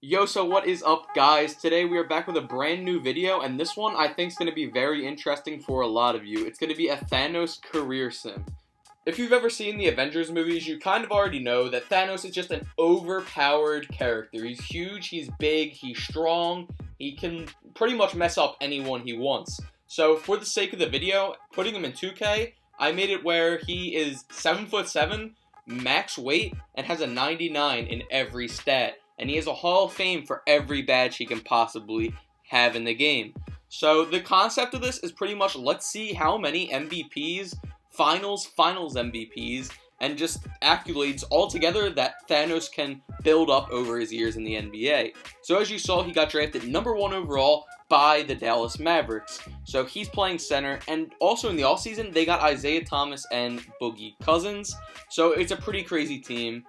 Yo, so what is up, guys? Today we are back with a brand new video, and this one I think is going to be very interesting for a lot of you. It's going to be a Thanos career sim. If you've ever seen the Avengers movies, you kind of already know that Thanos is just an overpowered character. He's huge, he's big, he's strong, he can pretty much mess up anyone he wants. So for the sake of the video, putting him in 2K, I made it where he is 7'7", max weight, and has a 99 in every stat. And he has a Hall of Fame for every badge he can possibly have in the game. So the concept of this is pretty much, let's see how many MVPs, finals MVPs, and just accolades altogether that Thanos can build up over his years in the NBA. So as you saw, he got drafted #1 overall by the Dallas Mavericks. So he's playing center, and also in the offseason, they got Isaiah Thomas and Boogie Cousins. So it's a pretty crazy team.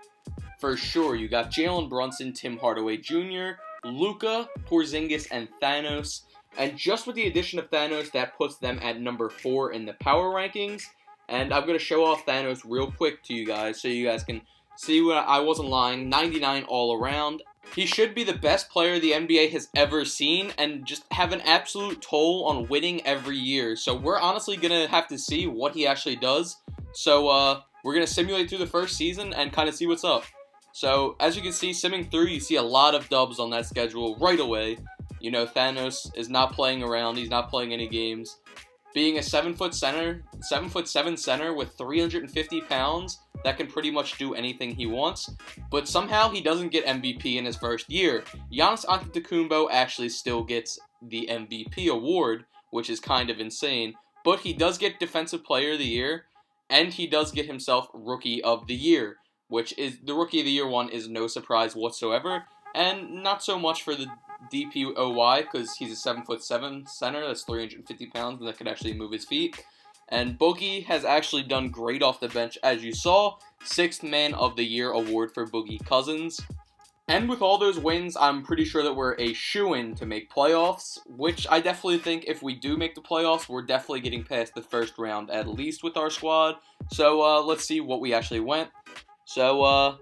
For sure, you got Jalen Brunson, Tim Hardaway Jr., Luka, Porzingis, and Thanos. And just with the addition of Thanos, that puts them at number 4 in the power rankings. And I'm going to show off Thanos real quick to you guys so you guys can see what I wasn't lying. 99 all around. He should be the best player the NBA has ever seen and just have an absolute toll on winning every year. So we're honestly going to have to see what he actually does. So we're going to simulate through the first season and kind of see what's up. So, as you can see, simming through, you see a lot of dubs on that schedule right away. You know, Thanos is not playing around. He's not playing any games. Being a 7'7" center with 350 pounds, that can pretty much do anything he wants. But somehow he doesn't get MVP in his first year. Giannis Antetokounmpo actually still gets the MVP award, which is kind of insane. But he does get Defensive Player of the Year, and he does get himself Rookie of the Year, which is the Rookie of the Year one is no surprise whatsoever, and not so much for the DPOY, because he's a 7'7" center, that's 350 pounds, and that could actually move his feet. And Boogie has actually done great off the bench, as you saw. 6th Man of the Year award for Boogie Cousins. And with all those wins, I'm pretty sure that we're a shoo-in to make playoffs, which I definitely think if we do make the playoffs, we're definitely getting past the first round, at least with our squad. So let's see what we actually went. So,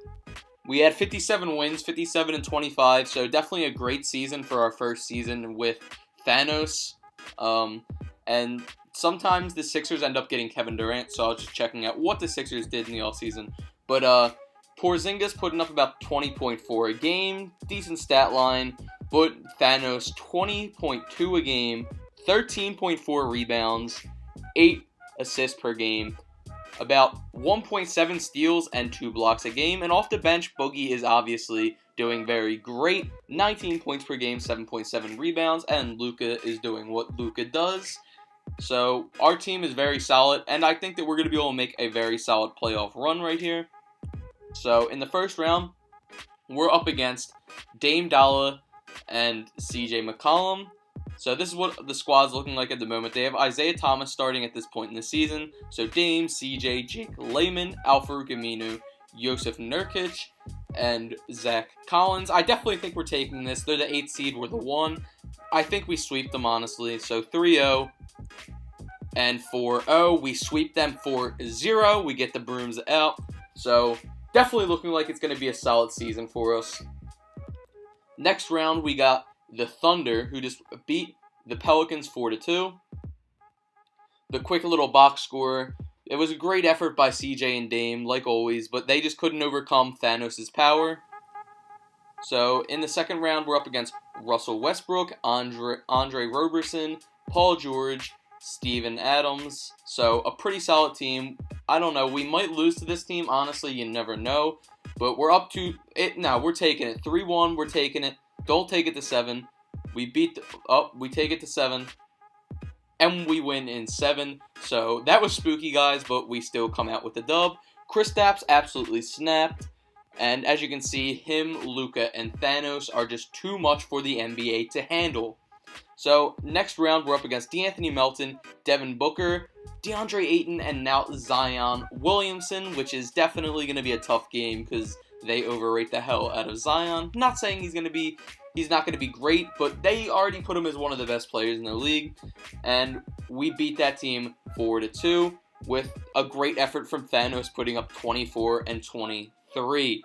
we had 57 wins, 57-25, so definitely a great season for our first season with Thanos. And sometimes the Sixers end up getting Kevin Durant, so I was just checking out what the Sixers did in the offseason. But, Porzingis putting up about 20.4 a game, decent stat line, but Thanos 20.2 a game, 13.4 rebounds, 8 assists per game, about 1.7 steals and 2 blocks a game. And off the bench, Boogie is obviously doing very great. 19 points per game, 7.7 rebounds, and Luka is doing what Luka does. So our team is very solid, and I think that we're going to be able to make a very solid playoff run right here. So in the first round, we're up against Dame Dalla and CJ McCollum. So this is what the squad's looking like at the moment. They have Isaiah Thomas starting at this point in the season. So Dame, CJ, Jake Layman, Al-Farouq Aminu, Yusuf Nurkic, and Zach Collins. I definitely think we're taking this. They're the 8th seed. We're the 1. I think we sweep them, honestly. So 3-0 and 4-0. We sweep them 4-0. We get the brooms out. So definitely looking like it's going to be a solid season for us. Next round, we got the Thunder, who just beat the Pelicans 4-2. The quick little box score. It was a great effort by CJ and Dame, like always, but they just couldn't overcome Thanos' power. So in the second round, we're up against Russell Westbrook, Andre Roberson, Paul George, Steven Adams. So a pretty solid team. I don't know, we might lose to this team. Honestly, you never know. But we're up to it now. We're taking it. 3-1, we're taking it. Don't take it to 7. We take it to 7. And we win in 7. So that was spooky, guys, but we still come out with the dub. Kristaps absolutely snapped. And as you can see, him, Luka, and Thanos are just too much for the NBA to handle. So next round, we're up against D'Anthony Melton, Devin Booker, DeAndre Ayton, and now Zion Williamson, which is definitely going to be a tough game because they overrate the hell out of Zion. Not saying he's not going to be great, but they already put him as one of the best players in the league. And we beat that team 4-2 with a great effort from Thanos putting up 24 and 23.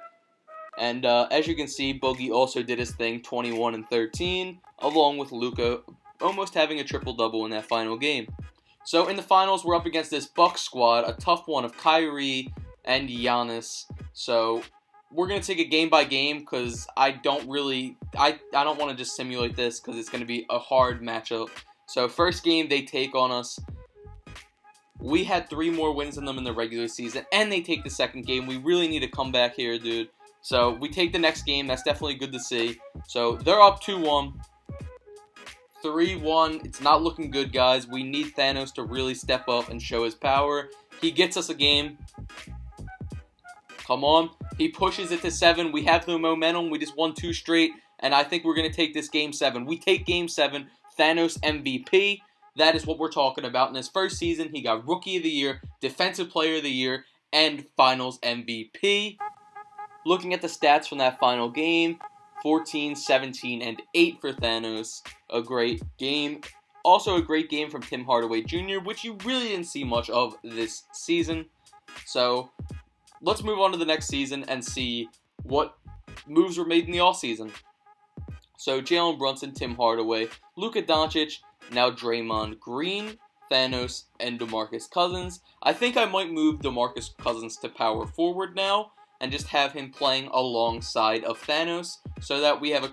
And as you can see, Boogie also did his thing, 21 and 13, along with Luka almost having a triple-double in that final game. So in the finals, we're up against this Bucks squad, a tough one of Kyrie and Giannis. So we're going to take it game by game because I don't want to just simulate this because it's going to be a hard matchup. So first game they take on us. We had 3 more wins than them in the regular season, and they take the second game. We really need to come back here, dude. So we take the next game. That's definitely good to see. So they're up 2-1. 3-1. It's not looking good, guys. We need Thanos to really step up and show his power. He gets us a game. Come on. He pushes it to 7. We have the momentum. We just won 2 straight, and I think we're going to take this game 7. We take game 7. Thanos MVP. That is what we're talking about. In his first season, he got Rookie of the Year, Defensive Player of the Year, and Finals MVP. Looking at the stats from that final game, 14, 17, and 8 for Thanos. A great game. Also a great game from Tim Hardaway Jr., which you really didn't see much of this season. So let's move on to the next season and see what moves were made in the offseason. So Jalen Brunson, Tim Hardaway, Luka Doncic, now Draymond Green, Thanos, and DeMarcus Cousins. I think I might move DeMarcus Cousins to power forward now and just have him playing alongside of Thanos so that we have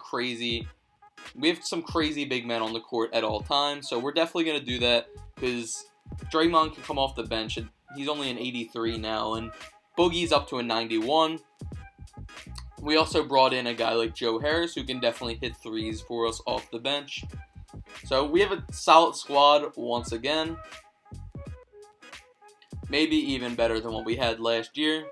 some crazy big men on the court at all times. So we're definitely going to do that because Draymond can come off the bench. And he's only an 83 now, and Boogie's up to a 91. We also brought in a guy like Joe Harris who can definitely hit threes for us off the bench. So we have a solid squad once again. Maybe even better than what we had last year.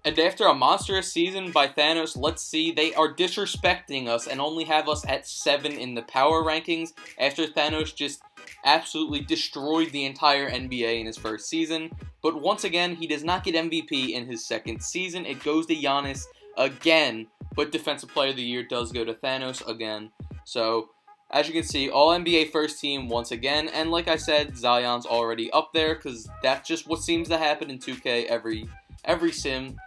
And after a monstrous season by Thanos, let's see, they are disrespecting us and only have us at 7 in the power rankings after Thanos just absolutely destroyed the entire NBA in his first season. But once again, he does not get MVP in his second season. It goes to Giannis again, but Defensive Player of the Year does go to Thanos again. So, as you can see, All-NBA first team once again, and like I said, Zion's already up there because that's just what seems to happen in 2K every sim.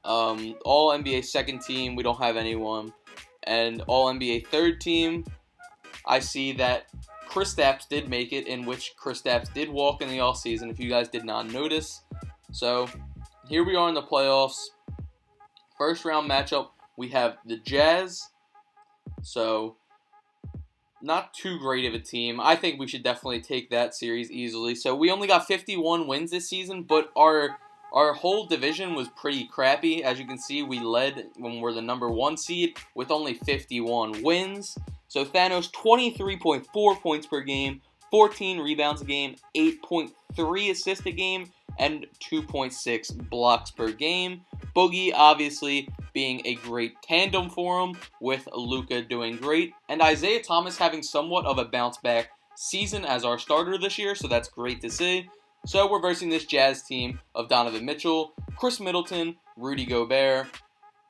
All-NBA second team, we don't have anyone. And All-NBA third team, I see that Kristaps did make it, in which Kristaps did walk in the offseason, if you guys did not notice. So, here we are in the playoffs. First round matchup, we have the Jazz. So, not too great of a team. I think we should definitely take that series easily. So, we only got 51 wins this season, but our whole division was pretty crappy. As you can see, we led when we're the number 1 seed with only 51 wins. So Thanos, 23.4 points per game, 14 rebounds a game, 8.3 assists a game, and 2.6 blocks per game. Boogie, obviously, being a great tandem for him, with Luka doing great. And Isaiah Thomas having somewhat of a bounce-back season as our starter this year, so that's great to see. So we're versing this Jazz team of Donovan Mitchell, Chris Middleton, Rudy Gobert,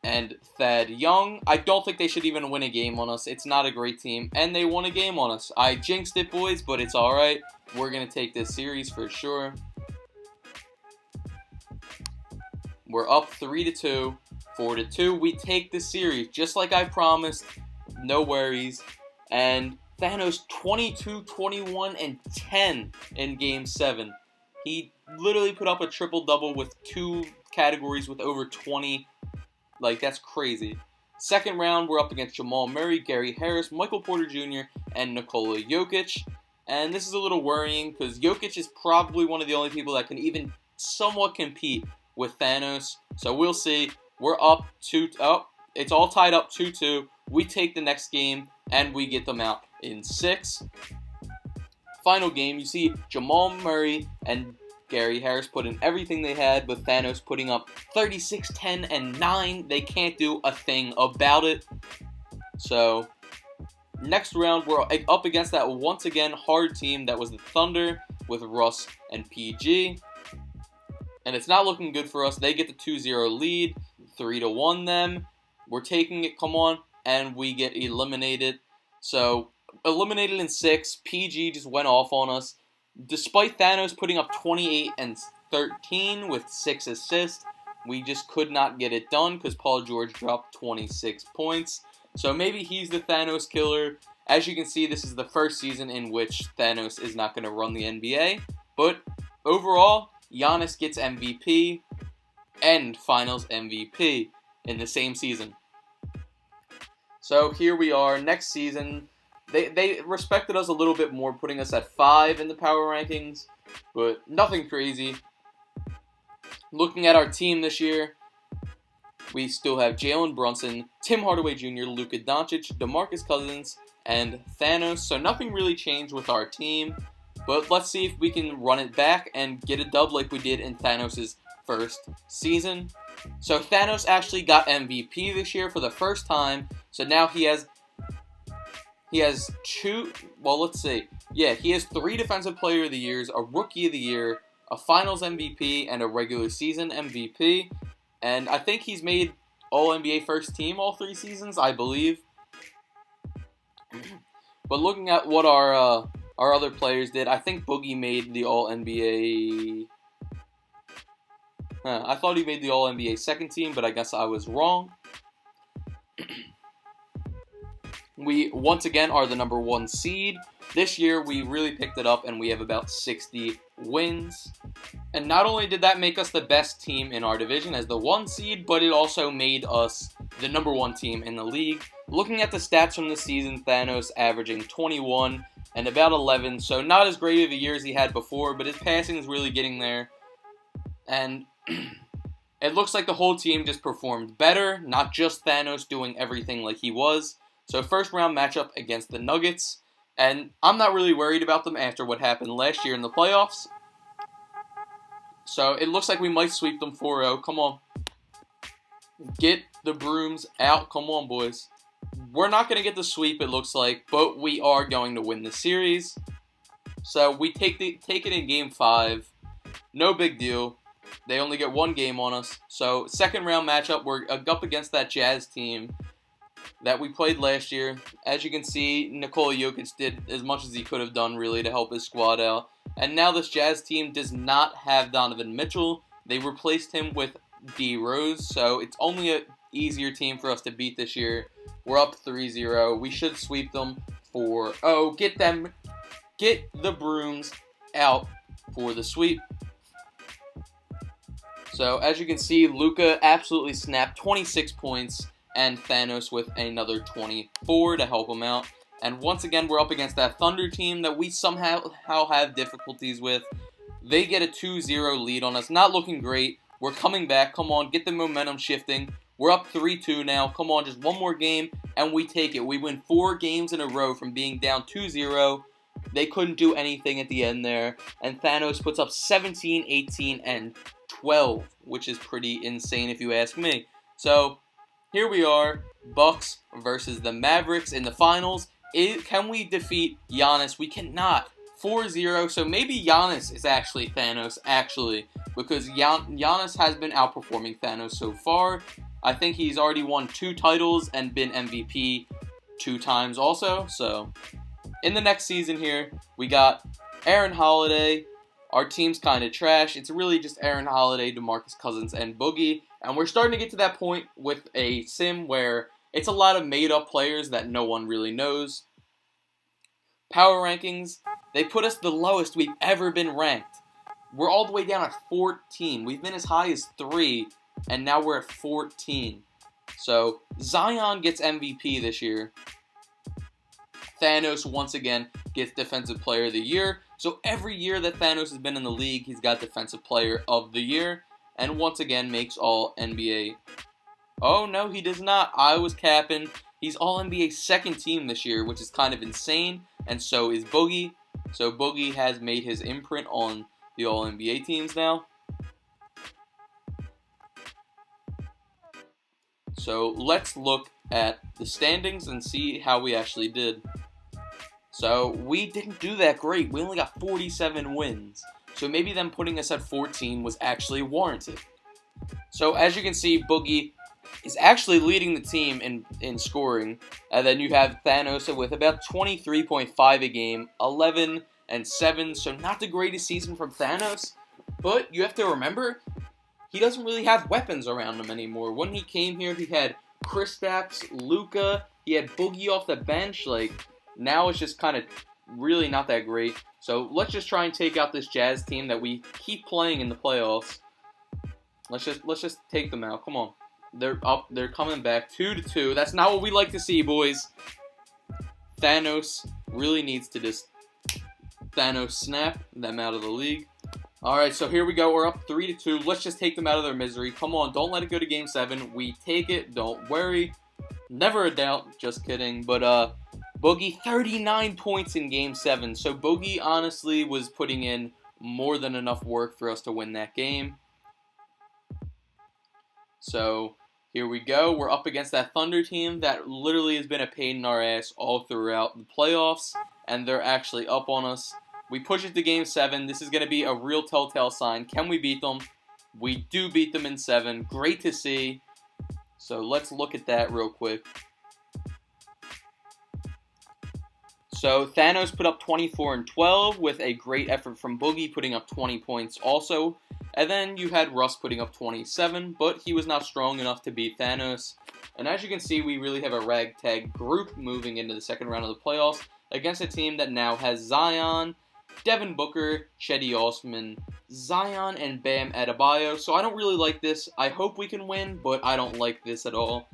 and Thad Young. I don't think they should even win a game on us. It's not a great team, and they won a game on us. I jinxed it, boys, but it's alright. We're going to take this series for sure. We're up 3-2, 4-2. We take the series, just like I promised. No worries. And Thanos 22, 21, and 10 in Game 7. He literally put up a triple-double with 2 categories with over 20. Like, that's crazy. Second round, we're up against Jamal Murray, Gary Harris, Michael Porter Jr., and Nikola Jokic. And this is a little worrying because Jokic is probably one of the only people that can even somewhat compete with Thanos. So we'll see. We're up 2. Oh, it's all tied up 2-2. We take the next game, and we get them out in 6. Final game, you see Jamal Murray and Gary Harris put in everything they had, with Thanos putting up 36, 10, and 9. They can't do a thing about it. So, next round, we're up against that once again hard team that was the Thunder with Russ and PG. And it's not looking good for us. They get the 2-0 lead, 3-1 them. We're taking it, come on, and we get eliminated. So, eliminated in 6. PG just went off on us. Despite Thanos putting up 28 and 13 with 6 assists, We just could not get it done because Paul George dropped 26 points. So maybe he's the Thanos killer. As you can see, this is the first season in which Thanos is not going to run the NBA. But overall, Giannis gets MVP and Finals MVP in the same season. So here we are, next season. They respected us a little bit more, putting us at 5 in the power rankings, but nothing crazy. Looking at our team this year, we still have Jalen Brunson, Tim Hardaway Jr., Luka Doncic, DeMarcus Cousins, and Thanos. So nothing really changed with our team, but let's see if we can run it back and get a dub like we did in Thanos' first season. So Thanos actually got MVP this year for the first time. So now he has two, well, let's see. Yeah, he has 3 Defensive Player of the Years, a Rookie of the Year, a Finals MVP, and a regular season MVP. And I think he's made All-NBA first team all 3 seasons, I believe. But looking at what our other players did, I think Boogie made the All-NBA. I thought he made the All-NBA second team, but I guess I was wrong. We, once again, are the number 1 seed. This year, we really picked it up, and we have about 60 wins. And not only did that make us the best team in our division as the 1 seed, but it also made us the number 1 team in the league. Looking at the stats from this season, Thanos averaging 21 and about 11, so not as great of a year as he had before, but his passing is really getting there. And it looks like the whole team just performed better, not just Thanos doing everything like he was. So first round matchup against the Nuggets, and I'm not really worried about them after what happened last year in the playoffs. So it looks like we might sweep them 4-0. Come on. Get the brooms out. Come on, boys. We're not going to get the sweep, it looks like, but we are going to win the series. So we take it in Game 5. No big deal. They only get 1 game on us. So second round matchup, we're up against that Jazz team that we played last year. As you can see, Nikola Jokic did as much as he could have done, really, to help his squad out. And now this Jazz team does not have Donovan Mitchell. They replaced him with D. Rose, so it's only an easier team for us to beat this year. We're up 3-0. We should sweep them 4-0. Get the brooms out for the sweep. So, as you can see, Luka absolutely snapped 26 points, and Thanos with another 24 to help him out. And once again, we're up against that Thunder team that we somehow have difficulties with. They get a 2-0 lead on us. Not looking great. We're coming back. Come on, get the momentum shifting. We're up 3-2 now. Come on, just one more game, and we take it. We win 4 games in a row from being down 2-0. They couldn't do anything at the end there. And Thanos puts up 17, 18, and 12, which is pretty insane if you ask me. So, here we are, Bucks versus the Mavericks in the finals. Can we defeat Giannis? We cannot. 4-0, so maybe Giannis is actually Thanos, because Giannis has been outperforming Thanos so far. I think he's already won 2 titles and been MVP 2 times also. So, in the next season here, we got Aaron Holiday. Our team's kind of trash. It's really just Aaron Holiday, DeMarcus Cousins, and Boogie. And we're starting to get to that point with a sim where it's a lot of made-up players that no one really knows. Power rankings, they put us the lowest we've ever been ranked. We're all the way down at 14. We've been as high as 3, and now we're at 14. So, Zion gets MVP this year. Thanos, once again, gets Defensive Player of the Year. So every year that Thanos has been in the league, he's got Defensive Player of the Year. And once again, makes All-NBA. Oh, no, he does not. I was capping. He's All-NBA second team this year, which is kind of insane. And so is Boogie. So Boogie has made his imprint on the All-NBA teams now. So let's look at the standings and see how we actually did. So we didn't do that great. We only got 47 wins. So maybe them putting us at 14 was actually warranted. So as you can see, Boogie is actually leading the team in scoring. And then you have Thanos with about 23.5 a game, 11 and 7. So not the greatest season from Thanos. But you have to remember, he doesn't really have weapons around him anymore. When he came here, he had Kristaps, Luka, he had Boogie off the bench. Like, now it's just kind of really not that great. So let's just try and take out this Jazz team that we keep playing in the playoffs. Let's just take them out. Come on. They're up. They're coming back 2-2. That's not what we like to see, boys. Thanos really needs to just Thanos snap them out of the league. Alright, so here we go. We're up 3-2. Let's just take them out of their misery. Come on, don't let it go to Game 7. We take it. Don't worry. Never a doubt. Just kidding. But, Boogie, 39 points in Game 7. So, Boogie, honestly, was putting in more than enough work for us to win that game. So, here we go. We're up against that Thunder team that literally has been a pain in our ass all throughout the playoffs. And they're actually up on us. We push it to Game 7. This is going to be a real telltale sign. Can we beat them? We do beat them in 7. Great to see. So let's look at that real quick. So Thanos put up 24 and 12 with a great effort from Boogie putting up 20 points also. And then you had Russ putting up 27, but he was not strong enough to beat Thanos. And as you can see, we really have a ragtag group moving into the second round of the playoffs against a team that now has Zion, Devin Booker, Cedi Osman, Zion, and Bam Adebayo. So I don't really like this. I hope we can win, but I don't like this at all.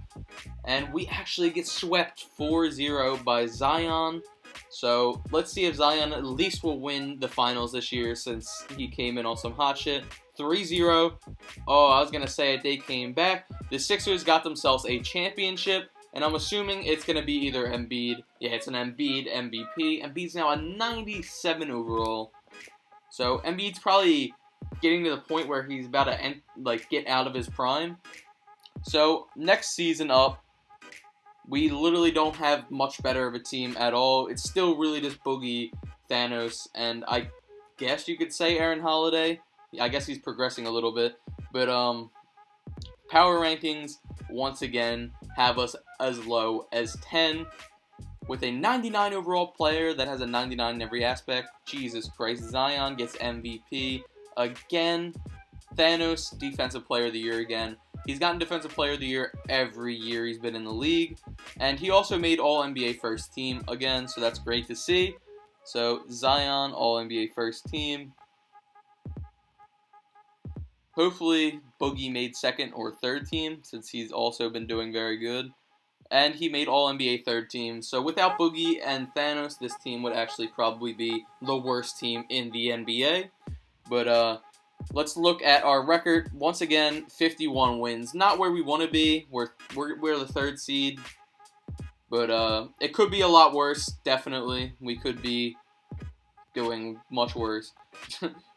And we actually get swept 4-0 by Zion. So let's see if Zion at least will win the finals this year since he came in on some hot shit. 3-0. Oh, I was going to say it. They came back. The Sixers got themselves a championship. And I'm assuming it's going to be either Embiid. Yeah, it's an Embiid MVP. Embiid's now a 97 overall. So Embiid's probably getting to the point where he's about to get out of his prime. So next season up, we literally don't have much better of a team at all. It's still really just Boogie, Thanos, and I guess you could say Aaron Holiday. I guess he's progressing a little bit. But power rankings, once again, have us as low as 10 with a 99 overall player that has a 99 in every aspect. Jesus Christ. Zion gets MVP again. Thanos, Defensive Player of the Year again. He's gotten Defensive Player of the Year every year he's been in the league. And he also made All-NBA First Team again, so that's great to see. So, Zion, All-NBA First Team. Hopefully, Boogie made second or third team, since he's also been doing very good. And he made All-NBA third team. So without Boogie and Thanos, this team would actually probably be the worst team in the NBA. But let's look at our record. Once again, 51 wins. Not where we want to be. We're the third seed. But it could be a lot worse, definitely. We could be doing much worse.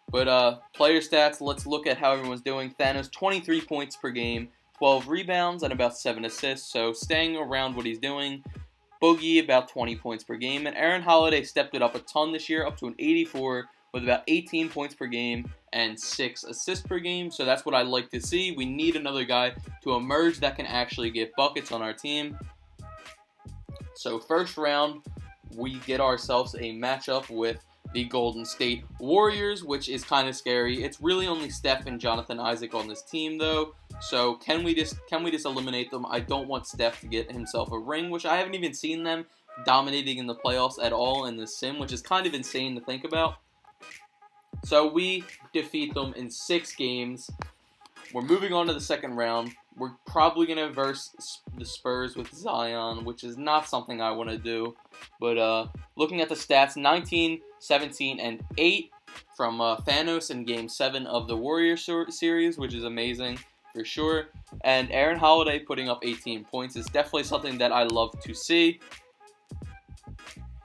But player stats, let's look at how everyone's doing. Thanos, 23 points per game, 12 rebounds, and about 7 assists, so staying around what he's doing. Boogie, about 20 points per game, and Aaron Holiday stepped it up a ton this year, up to an 84, with about 18 points per game and 6 assists per game, so that's what I like to see. We need another guy to emerge that can actually get buckets on our team. So first round, we get ourselves a matchup with the Golden State Warriors, which is kind of scary. It's really only Steph and Jonathan Isaac on this team, though. So can we just eliminate them? I don't want Steph to get himself a ring, which I haven't even seen them dominating in the playoffs at all in the sim, which is kind of insane to think about. So we defeat them in 6 games. We're moving on to the second round. We're probably going to verse the Spurs with Zion, which is not something I want to do. But looking at the stats, 19, 17, and 8 from Thanos in Game 7 of the Warriors series, which is amazing for sure. And Aaron Holiday putting up 18 points is definitely something that I love to see.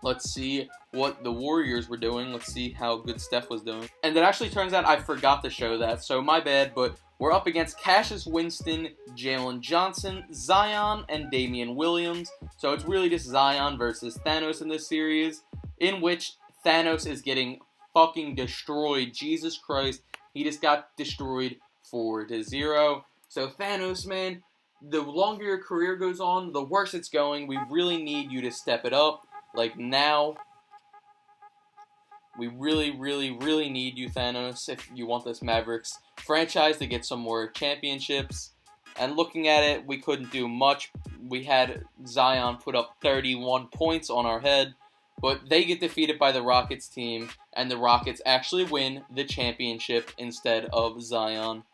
Let's see what the Warriors were doing. Let's see how good Steph was doing. And it actually turns out I forgot to show that, so my bad, but we're up against Cassius Winston, Jalen Johnson, Zion, and Damian Williams. So it's really just Zion versus Thanos in this series, in which Thanos is getting fucking destroyed. Jesus Christ, he just got destroyed 4-0. So Thanos, man, the longer your career goes on, the worse it's going. We really need you to step it up. Like now, We really, really, really need you, Thanos, if you want this Mavericks franchise to get some more championships. And looking at it, we couldn't do much. We had Zion put up 31 points on our head, but they get defeated by the Rockets team, and the Rockets actually win the championship instead of Zion.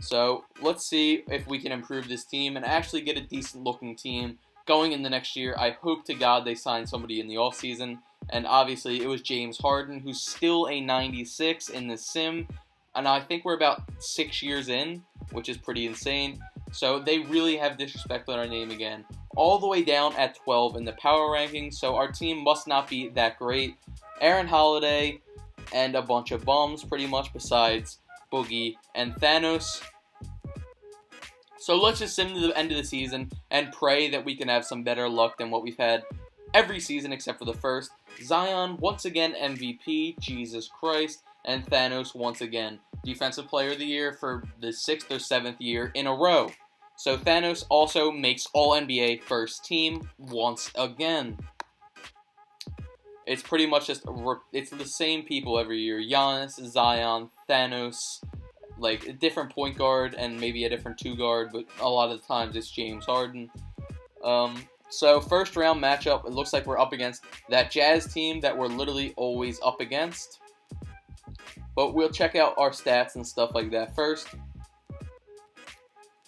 So let's see if we can improve this team and actually get a decent looking team going in the next year. I hope to God they sign somebody in the offseason. And obviously it was James Harden, who's still a 96 in the sim. And I think we're about 6 years in, which is pretty insane. So they really have disrespected our name again. All the way down at 12 in the power rankings. So our team must not be that great. Aaron Holiday and a bunch of bums pretty much besides Boogie and Thanos. So let's just sim to the end of the season and pray that we can have some better luck than what we've had every season except for the first. Zion once again MVP, Jesus Christ, and Thanos once again Defensive Player of the Year for the 6th or 7th year in a row. So Thanos also makes All-NBA first team once again. It's pretty much just, it's the same people every year. Giannis, Zion, Thanos, like a different point guard and maybe a different 2 guard, but a lot of the times it's James Harden. So first round matchup, it looks like we're up against that Jazz team that we're literally always up against. But we'll check out our stats and stuff like that first.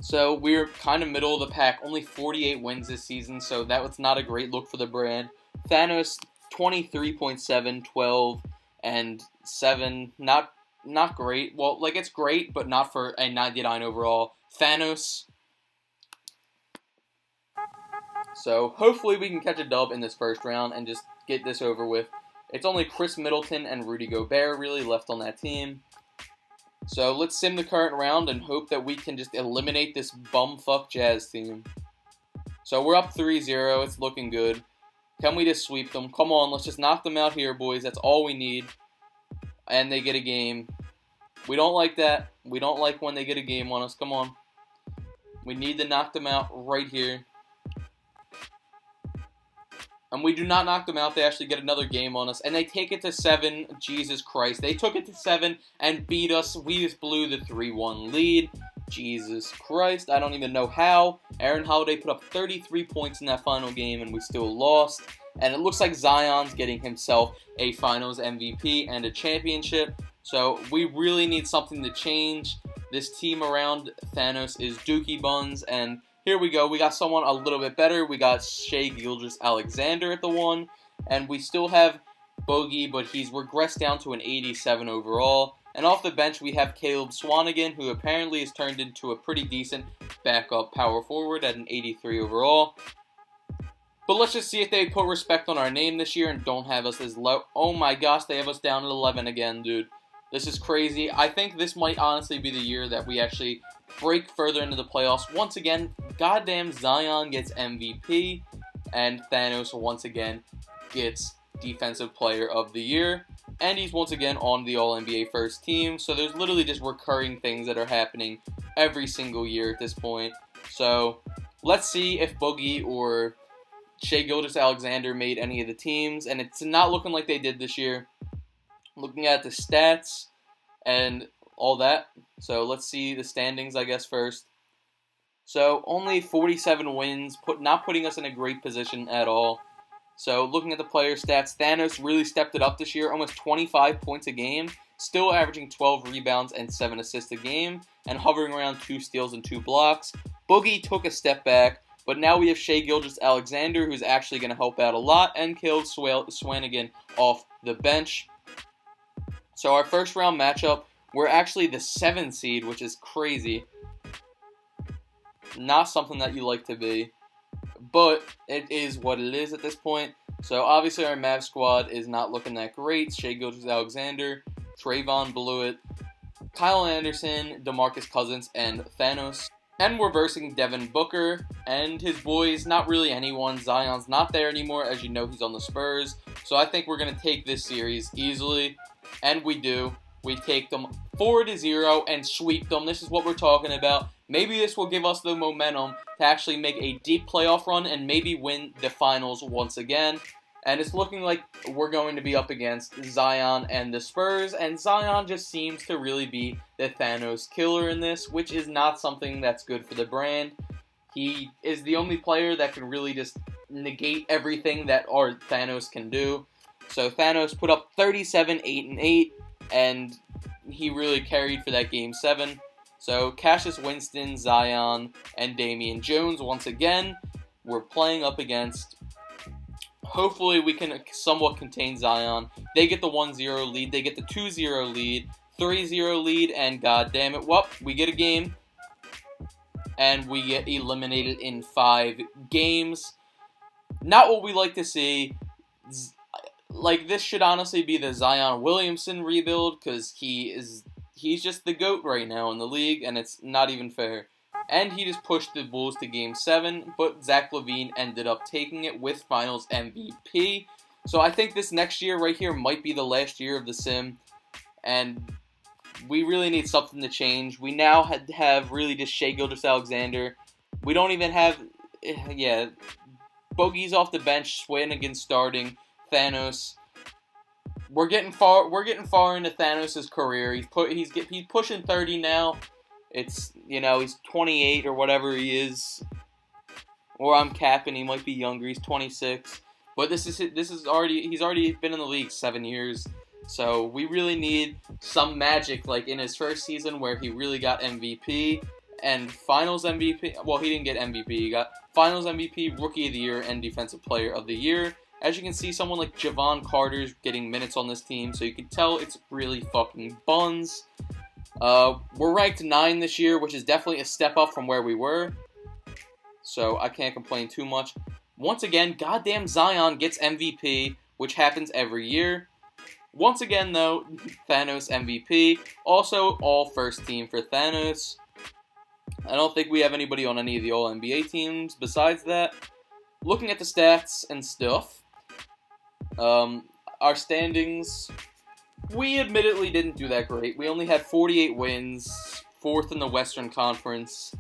So we're kind of middle of the pack, only 48 wins this season, so that was not a great look for the brand. Thanos, 23.7, 12, and 7, not great. Well, like, it's great, but not for a 99 overall. Thanos. So hopefully we can catch a dub in this first round and just get this over with. It's only Chris Middleton and Rudy Gobert really left on that team. So let's sim the current round and hope that we can just eliminate this bumfuck Jazz team. So we're up 3-0. It's looking good. Can we just sweep them? Come on, let's just knock them out here, boys. That's all we need. And they get a game. We don't like that. We don't like when they get a game on us. Come on. We need to knock them out right here. And we do not knock them out. They actually get another game on us. And they take it to 7. Jesus Christ. They took it to 7 and beat us. We just blew the 3-1 lead. Jesus Christ. I don't even know how. Aaron Holiday put up 33 points in that final game and we still lost. And it looks like Zion's getting himself a Finals MVP and a championship. So we really need something to change. This team around Thanos is Dookie Buns. And here we go. We got someone a little bit better. We got Shai Gilgeous-Alexander at the 1. And we still have Bogey, but he's regressed down to an 87 overall. And off the bench, we have Caleb Swanigan, who apparently has turned into a pretty decent backup power forward at an 83 overall. But let's just see if they put respect on our name this year and don't have us as low. Oh my gosh, they have us down at 11 again, dude. This is crazy. I think this might honestly be the year that we actually break further into the playoffs. Once again, goddamn Zion gets MVP, and Thanos once again gets Defensive Player of the Year. And he's once again on the All-NBA first team. So there's literally just recurring things that are happening every single year at this point. So let's see if Boogie or Shai Gilgeous-Alexander made any of the teams. And it's not looking like they did this year. Looking at the stats and all that. So let's see the standings, I guess, first. So only 47 wins, not putting us in a great position at all. So looking at the player stats, Thanos really stepped it up this year, almost 25 points a game, still averaging 12 rebounds and 7 assists a game, and hovering around 2 steals and 2 blocks. Boogie took a step back, but now we have Shai Gilgeous-Alexander, who's actually going to help out a lot, and Caleb Swanigan off the bench. So our first round matchup, we're actually the 7th seed, which is crazy. Not something that you like to be. But it is what it is at this point. So obviously our Mavs squad is not looking that great. Shai Gilgeous-Alexander, Trayvon blew it, Kyle Anderson, DeMarcus Cousins, and Thanos. And we're versing Devin Booker and his boys. Not really anyone. Zion's not there anymore. As you know, he's on the Spurs. So I think we're going to take this series easily. And we do. We take them 4-0 and sweep them. This is what we're talking about. Maybe this will give us the momentum to actually make a deep playoff run and maybe win the finals once again. And it's looking like we're going to be up against Zion and the Spurs, and Zion just seems to really be the Thanos killer in this, which is not something that's good for the brand. He is the only player that can really just negate everything that our Thanos can do. So Thanos put up 37, 8, and 8, and he really carried for that Game 7. So Cassius Winston, Zion, and Damian Jones once again, we're playing up against. Hopefully we can somewhat contain Zion. They get the 1-0 lead. They get the 2-0 lead. 3-0 lead. And god damn it. Well, we get a game. And we get eliminated in 5 games. Not what we like to see. Like, this should honestly be the Zion Williamson rebuild. Because he's just the GOAT right now in the league. And it's not even fair. And he just pushed the Bulls to Game 7, but Zach LaVine ended up taking it with Finals MVP. So I think this next year right here might be the last year of the sim, and we really need something to change. We now have really just Shai Gilgeous-Alexander. We don't even have, Bogey's off the bench, Swanigan starting, Thanos. We're getting far into Thanos' career. He's pushing 30 now. It's, he's 28 or whatever he is. Or I'm capping, he might be younger, he's 26. But he's already been in the league 7 years. So we really need some magic, like in his first season where he really got MVP and Finals MVP. Well, he didn't get MVP, he got Finals MVP, Rookie of the Year, and Defensive Player of the Year. As you can see, someone like Javon Carter's getting minutes on this team, so you can tell it's really fucking buns. We're ranked 9 this year, which is definitely a step up from where we were. So I can't complain too much. Once again, goddamn Zion gets MVP, which happens every year. Once again, though, Thanos MVP. Also, all first team for Thanos. I don't think we have anybody on any of the All-NBA teams besides that. Looking at the stats and stuff, our standings, we admittedly didn't do that great. We only had 48 wins, 4th in the Western Conference.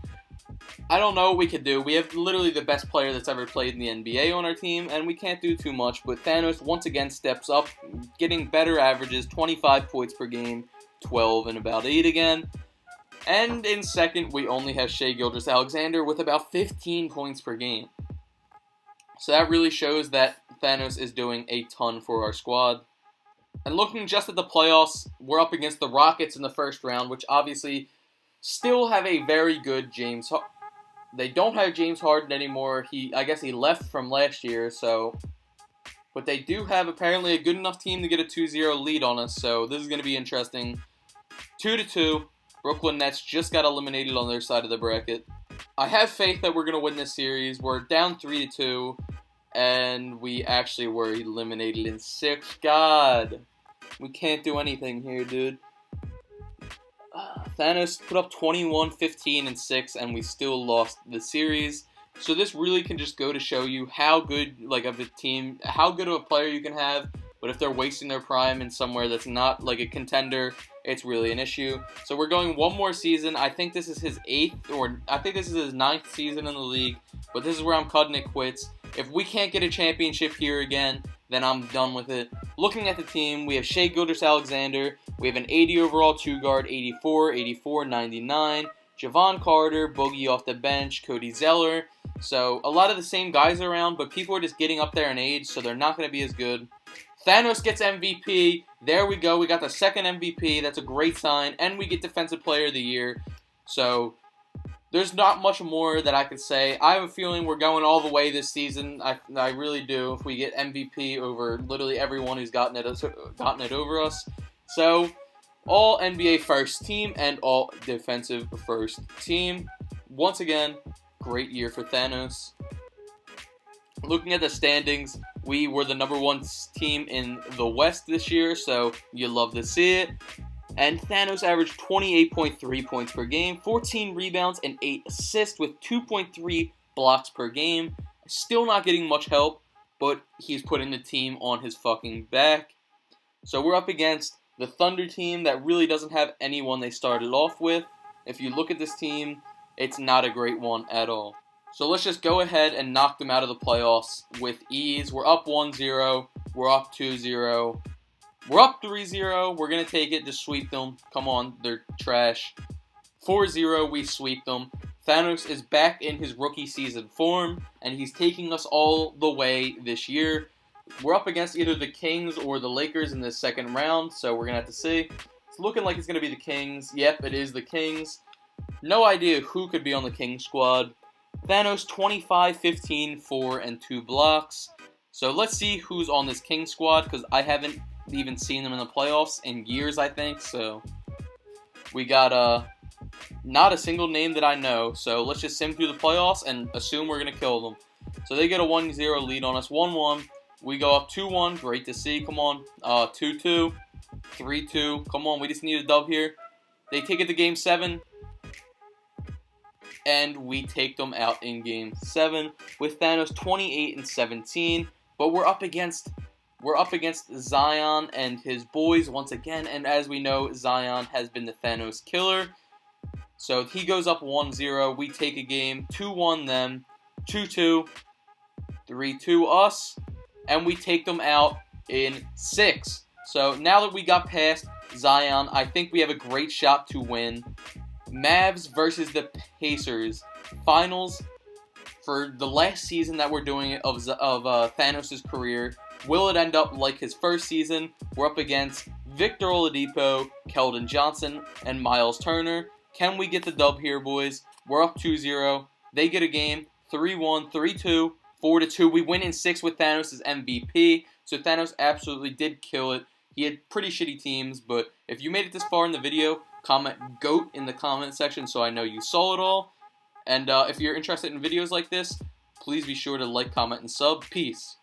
I don't know what we could do. We have literally the best player that's ever played in the NBA on our team, and we can't do too much. But Thanos once again steps up, getting better averages, 25 points per game, 12 and about 8 again. And in second, we only have Shai Gilgeous-Alexander with about 15 points per game. So that really shows that Thanos is doing a ton for our squad. And looking just at the playoffs, we're up against the Rockets in the first round, which obviously still have a very good James. They don't have James Harden anymore. I guess he left from last year, so. But they do have apparently a good enough team to get a 2-0 lead on us, so this is going to be interesting. 2-2. Brooklyn Nets just got eliminated on their side of the bracket. I have faith that we're going to win this series. We're down 3-2, and we actually were eliminated in 6. God, we can't do anything here, dude. Thanos put up 21, 15, and 6, and we still lost the series. So this really can just go to show you how good, of a team, how good of a player you can have. But if they're wasting their prime in somewhere that's not like a contender, it's really an issue. So we're going one more season. I think this is his 9th season in the league. But this is where I'm cutting it quits. If we can't get a championship here again, then I'm done with it. Looking at the team, we have Shai Gilgeous-Alexander. We have an 80 overall 2-guard, 84, 84, 99. Javon Carter, Boogie off the bench, Cody Zeller. So a lot of the same guys around, but people are just getting up there in age, so they're not going to be as good. Thanos gets MVP. There we go. We got the second MVP. That's a great sign. And we get Defensive Player of the Year. So there's not much more that I could say. I have a feeling we're going all the way this season. I really do. If we get MVP over literally everyone who's gotten it over us. So all NBA first team and all defensive first team. Once again, great year for Thanos. Looking at the standings, we were the number 1 team in the West this year, so you love to see it. And Thanos averaged 28.3 points per game, 14 rebounds, and 8 assists with 2.3 blocks per game. Still not getting much help, but he's putting the team on his fucking back. So we're up against the Thunder team that really doesn't have anyone they started off with. If you look at this team, it's not a great one at all. So let's just go ahead and knock them out of the playoffs with ease. We're up 1-0. We're up 2-0. We're up 3-0. We're going to take it. Just sweep them. Come on. They're trash. 4-0. We sweep them. Thanos is back in his rookie season form, and he's taking us all the way this year. We're up against either the Kings or the Lakers in the second round, so we're going to have to see. It's looking like it's going to be the Kings. Yep, it is the Kings. No idea who could be on the Kings squad. Thanos, 25, 15, 4, and 2 blocks. So let's see who's on this King squad, because I haven't even seen them in the playoffs in years, I think. So we got not a single name that I know. So let's just sim through the playoffs and assume we're going to kill them. So they get a 1-0 lead on us. 1-1. We go up 2-1. Great to see. Come on. 2-2. 3-2. Come on. We just need a dub here. They take it to Game 7. And we take them out in Game 7 with Thanos 28 and 17. But we're up against Zion and his boys once again. And as we know, Zion has been the Thanos killer. So he goes up 1-0. We take a game. 2-1 them. 2-2. 3-2 us. And we take them out in 6. So now that we got past Zion, I think we have a great shot to win. Mavs versus the Pacers finals for the last season that we're doing of Thanos' career. Will it end up like his first season? We're up against Victor Oladipo, Keldon Johnson, and Miles Turner. Can we get the dub here, boys? We're up 2-0. They get a game. 3-1, 3-2, 4-2. We win in 6 with Thanos as MVP. So Thanos absolutely did kill it. He had pretty shitty teams, but if you made it this far in the video, comment GOAT in the comment section so I know you saw it all. And if you're interested in videos like this, please be sure to like, comment, and sub. Peace.